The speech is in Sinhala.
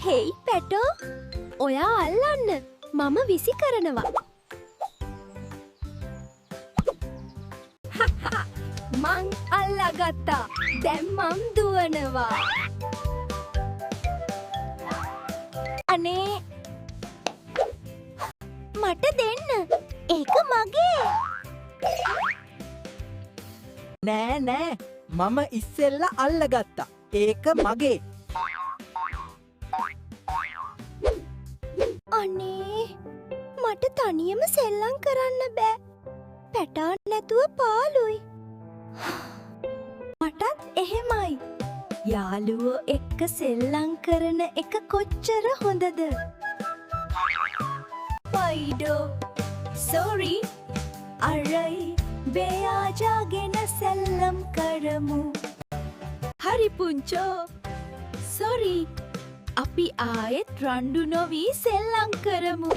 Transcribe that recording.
හෙයි පැටෝ ඔයා අල්ලන්න මම විසි කරනවා මං අල්ලගත්තා දැන් මං දුවනවා අනේ මට දෙන්න ඒක මගේ නෑ නෑ මම ඉස්සෙල්ලා අල්ලගත්තා ඒක මගේ අනේ මට තනියම සෙල්ලම් කරන්න බෑ පැටා නැතුව පාළුයි මටත් එහෙමයි යාළුවෝ එක්ක සෙල්ලම් කරන එක කොච්චර හොඳද පයිඩෝ සෝරි අරයි බෙයාජාගෙන සෙල්ලම් කරමු හරි පුංචෝ සෝරි අපි ආයෙත් රණ්ඩු නොවී සෙල්ලම් කරමු